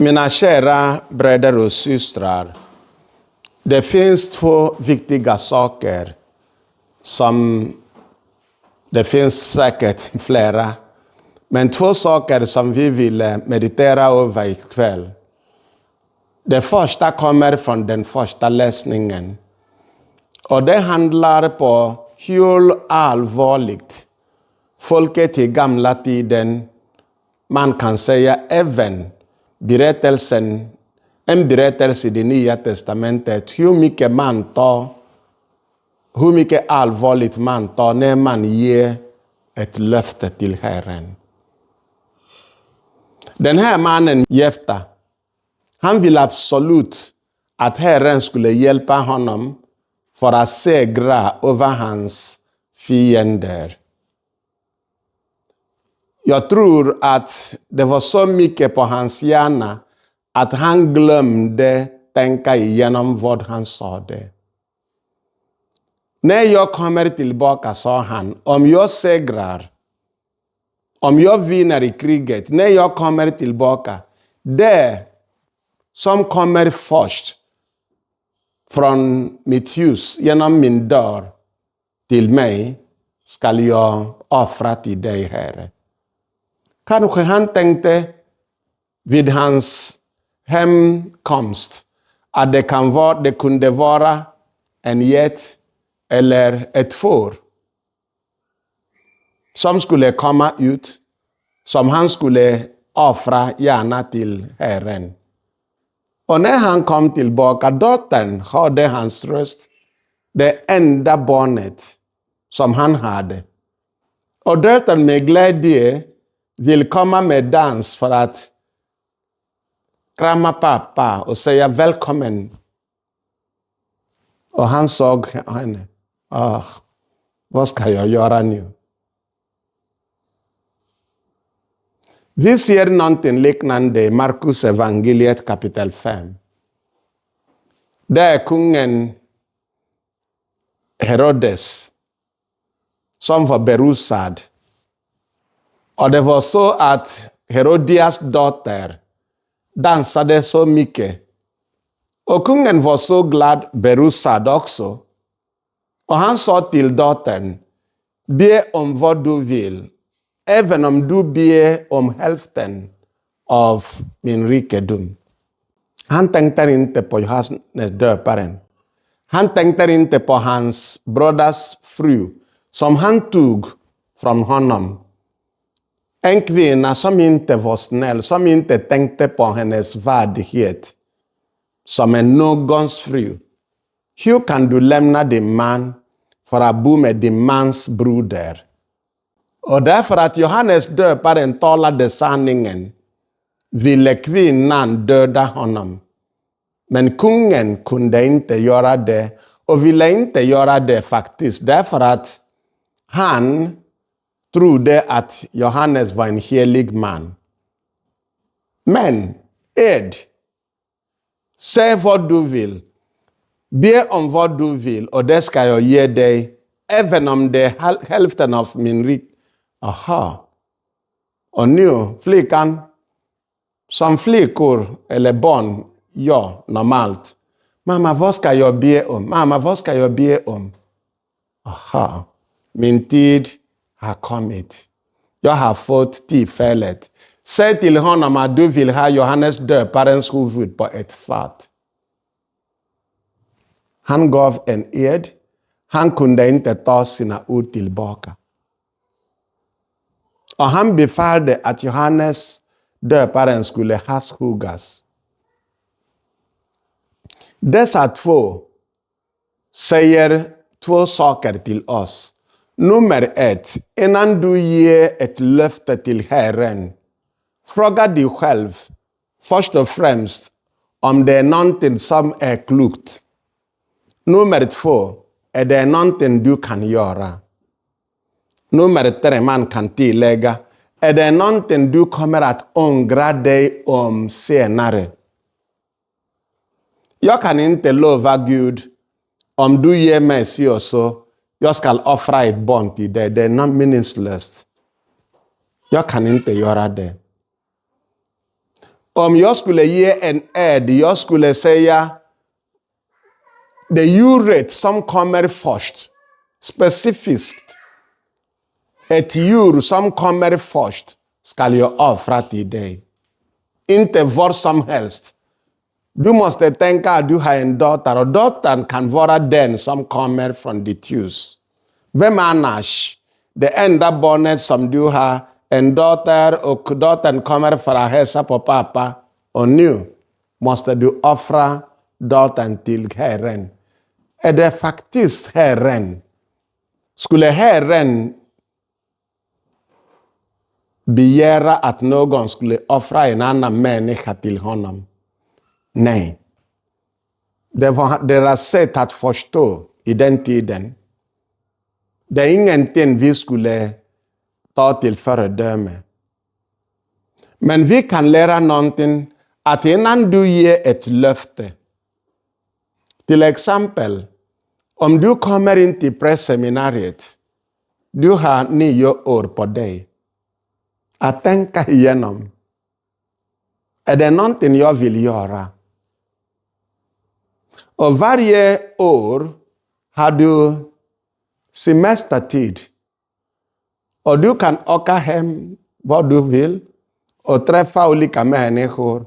Mina kära bröder och systrar, det finns två viktiga saker som det finns säkert flera, men två saker som vi vill meditera över ikväll. Det första kommer från den första läsningen. Och det handlar på hur allvarligt folket i gamla tiden, man kan säga även en berättelse i det nya testamentet, hur mycket allvarligt man tar när man ger ett löfte till Herren. Den här mannen, Jefta, han vill absolut att Herren skulle hjälpa honom för att segra över hans fiender. Jag tror att det var så mycket på hans hjärna att han glömde tänka igenom vad han sade. När jag kommer tillbaka, sa han, om jag segrar, om jag vinner i kriget, när jag kommer tillbaka, det som kommer först från mitt hus, genom min dörr till mig, ska jag offra till dig, Herre. Kanske han tänkte vid hans hemkomst att det kunde vara en get eller ett får som skulle komma ut, som han skulle offra gärna till Herren. Och när han kom tillbaka, dottern hörde hans röst, det enda barnet som han hade. Och dottern med glädje vill komma med dans för att krama pappa och säga välkommen. Och han såg henne. Vad ska jag göra nu? Vi ser någonting liknande i Markus evangeliet kapitel 5. Där kungen Herodes, som var berusad. Och det var så att Herodias dotter dansade så mycket. Och kungen var så glad, berusad också. Och han sa till dottern, be om vad du vill, även om du ber om hälften av min rikedom. Han tänkte inte på Johannes döparen. Han tänkte inte på hans broders fru som han tog från honom. En kvinna som inte var snäll, som inte tänkte på hennes värdighet som en någons fru. Hur kan du lämna din man för att bo med din mans broder? Och därför att Johannes döparen talade sanningen ville kvinnan döda honom. Men kungen kunde inte göra det och ville inte göra det faktiskt därför att han trodde att Johannes var en helig man. Men Ed, säg vad du vill. Be om vad du vill och det ska jag ge dig, även om det är hälften av min rik. Aha. Och nu, flickan, som flickor eller barn, ja, normalt. Mamma, vad ska jag be om? Mamma, vad ska jag be om? Aha. Min tid har kommit. Jag har fått tillfället. Säg till honom att du vill ha Johannes döparens huvud på ett fat. Han gav en ed. Han kunde inte ta sina ord tillbaka. Och han befallde att Johannes döparen skulle huggas. Dessa två säger två saker till oss. Nummer 1, innan du ger ett löfte till Herren, fråga dig själv först och främst om det är någonting som är klokt. Nummer 2, är det någonting du kan göra? Nummer 3, man kan tillägga, är det någonting du kommer att ångra dig om senare? Jag kan inte lova Gud, om du ger mig si och så, jag ska offra ett barn till dig. Det är not meningslöst. Jag kan inte göra det. Om jag skulle ge en ed, jag skulle säga det djuret som kommer först, specifikt. Ett djur som kommer först ska jag offra till dig. Inte vad som helst. Du måste tänka att du har en dotter och dottern kan vara den som kommer från ditt hus. Vem annars? Det enda barnet som du har, en dotter och dottern kommer för att hälsa på pappa och nu måste du offra dottern till Herren. Är det faktiskt Herren? Skulle Herren begära att någon skulle offra en annan människa till honom? Nej. Det var deras sätt att förstå i den tiden. Det är ingenting vi skulle ta till föredöme. Men vi kan lära någonting att innan du ger ett löfte, till exempel, om du kommer in till prästseminariet, du har 9 år på dig att tänka igenom. Är det någonting jag vill göra? Och varje år har du semestertid. Och du kan åka hem vad du vill och träffa olika människor.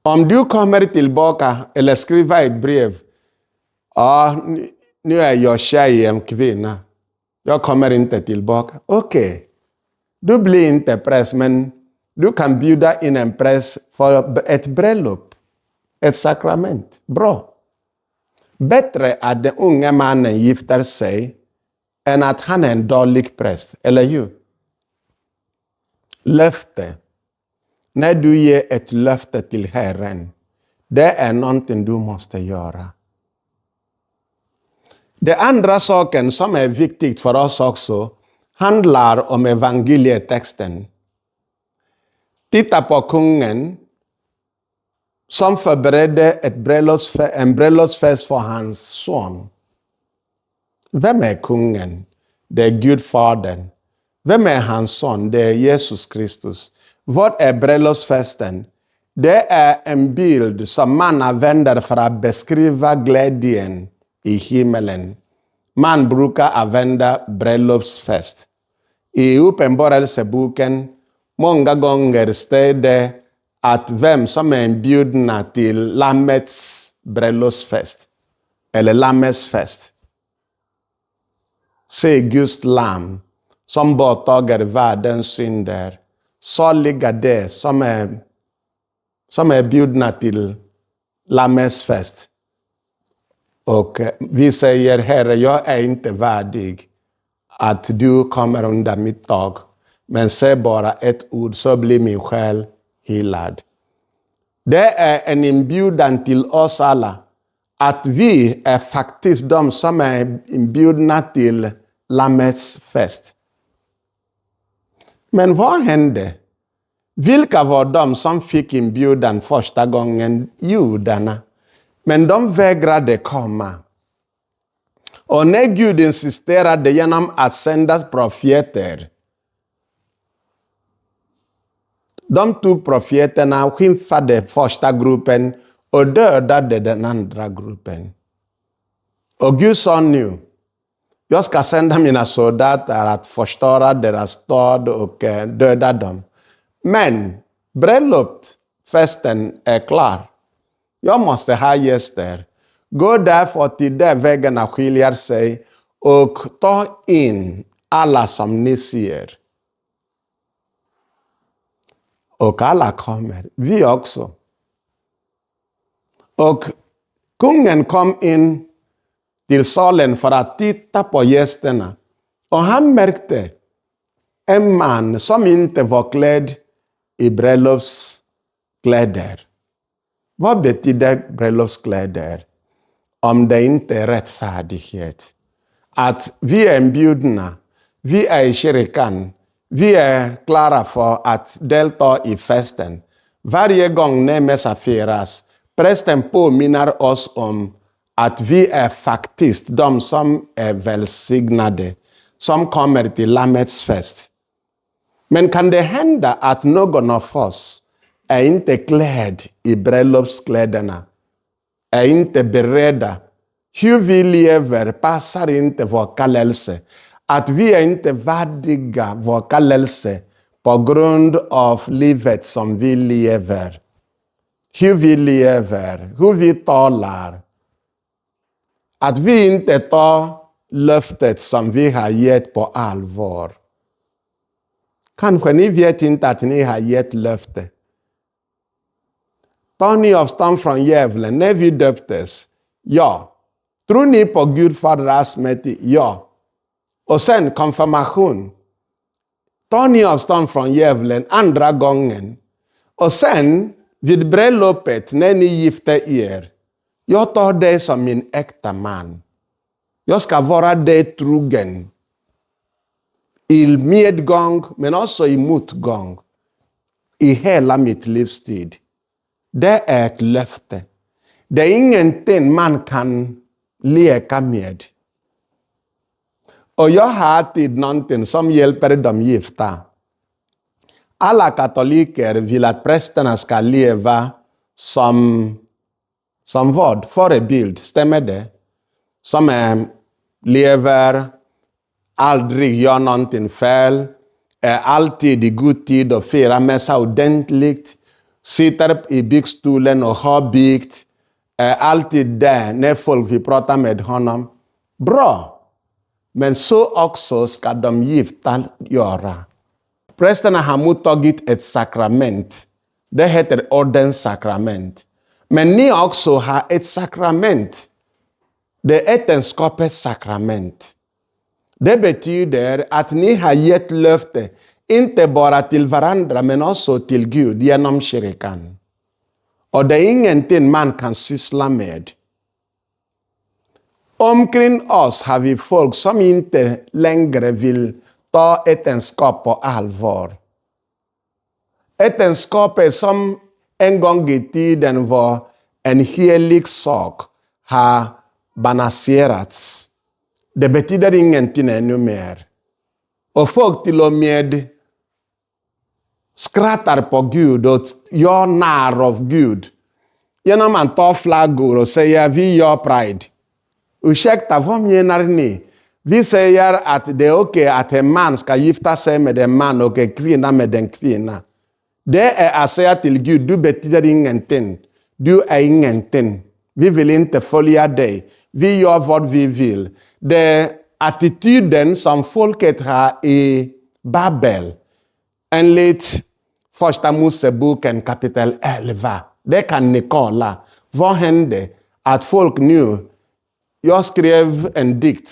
Om du kommer tillbaka eller skriver ett brev. Nu är jag tjej, en kvinna. Jag kommer inte tillbaka. Okej. Du blir inte präst, men du kan bjuda in en präst för ett bröllop. Ett sakrament. Bra. Bättre att den unga mannen gifter sig än att han är en dålig präst. Eller hur? Löfte. När du ger ett löfte till Herren, det är någonting du måste göra. Det andra saken som är viktigt för oss också handlar om evangelietexten. Titta på kungen som förberedde en bröllopsfest för hans son. Vem är kungen? Det är Gudfadern. Vem är hans son? Det är Jesus Kristus. Vad är bröllopsfesten? Det är en bild som man använder för att beskriva glädjen i himmelen. Man brukar använda bröllopsfest. I Uppenbarelseboken många gånger står det att vem som är inbjudna till Lammets bröllopsfest eller Lammets fest. Se Guds lamm som borttager världens synder. Saliga det som är bjudna till Lammets fest. Och vi säger, Herre, jag är inte värdig att du kommer under mitt tak. Men säg bara ett ord så blir min själ helad. Det är en inbjudan till oss alla. Att vi är faktiskt de som är inbjudna till Lammets fest. Men vad hände? Vilka var de som fick inbjudan första gången? Judarna. Men de vägrade komma. Och när Gud insisterade genom att sända profeter. De tog profeterna och skymfade första gruppen och dödade den andra gruppen. Och Gud sa nu, jag ska sända mina soldater att förstöra deras stad och döda dem. Men bröllopsfesten är klar. Jag måste ha gäster. Gå därför till där vägarna skiljer sig och ta in alla som ni ser. Och alla kommer. Vi också. Och kungen kom in till salen för att titta på gästerna. Och han märkte en man som inte var klädd i bröllopskläder. Vad betyder bröllopskläder? Om det inte är rättfärdighet. Att vi är inbjudna, vi är i kyrkan, vi är klara för att delta i festen. Varje gång när mässa firas, prästen påminner oss om att vi är faktiskt de som är välsignade, som kommer till Lammets fest. Men kan det hända att någon av oss är inte klädd i bröllopskläderna, är inte beredda. Hur vi lever passar inte vår kallelse. Att vi är inte värdiga vår kallelse på grund av livet som vi lever. Hur vi lever, hur vi talar. Att vi inte tar löftet som vi har gett på allvar. Kanske ni vet inte att ni har gett löfte. Tar ni avstånd från djävulen när vi döptes? Ja. Tror ni på Gud Fader Alsmäktig? Ja. Och sen konfirmation. Tar ni avstånd från djävulen andra gången? Och sen vid bröllopet när ni gifte er. Jag tar dig som min äkta man. Jag ska vara dig trogen. I medgång men också i motgång. I hela mitt livstid. Det är ett löfte. Det är ingenting man kan leka med. Och jag har alltid någonting som hjälper de gifta. Alla katoliker vill att prästerna ska leva som vad? Förebild, stämmer det? Som lever, aldrig gör någonting fel, är alltid i god tid och firar mässa ordentligt, sitter i byggstolen och har byggt, är alltid där när folk vill prata med honom. Bra! Men så också ska de gifta göra. Prästerna har mottagit ett sakrament. Det heter ordenssakrament. Men ni också har ett sakrament. Det är äktenskapets sakrament. Det betyder att ni har gett löfte, inte bara till varandra men också till Gud genom kyrkan. Och det är ingenting man kan syssla med. Omkring oss har vi folk som inte längre vill ta äktenskap på allvar. Äktenskapet som en gång i tiden var en helig sak har banaliserats. Det betyder ingenting ännu mer. Och folk till och med skrattar på Gud och gör narr av Gud. Genom att ta flaggor och säga vi gör pride. Ursäkta, vad menar ni? Vi säger att det är okej att en man ska gifta sig med en man och en kvinna med en kvinna. Det är att säga till Gud, du betyder ingenting. Du är ingenting. Vi vill inte följa dig. Vi gör vad vi vill. Det är attityden som folket har i Babel. Enligt första Moseboken kapitel 11. Det kan ni kolla. Vad hände? Att folk nu, jag skrev en dikt.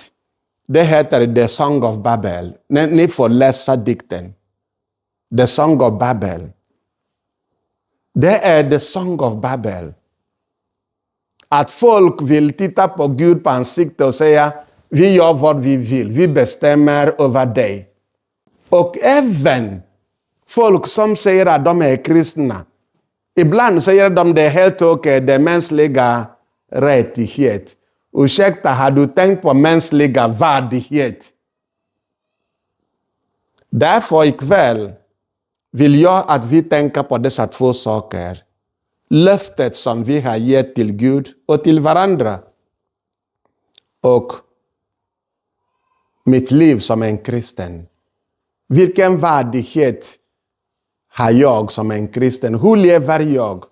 Det heter The Song of Babel. Ni får läsa dikten. The Song of Babel. Det är The Song of Babel. Att folk vill titta på Gud på ansikte och säga vi gör vad vi vill. Vi bestämmer över dig. Och även folk som säger att de är kristna. Ibland säger de det är helt okej, det är mänskliga rättighet. Ursäkta, har du tänkt på mänskliga värdighet? Därför ikväll vill jag att vi tänker på dessa två saker. Löftet som vi har gett till Gud och till varandra. Och mitt liv som en kristen. Vilken värdighet har jag som en kristen? Hur lever jag?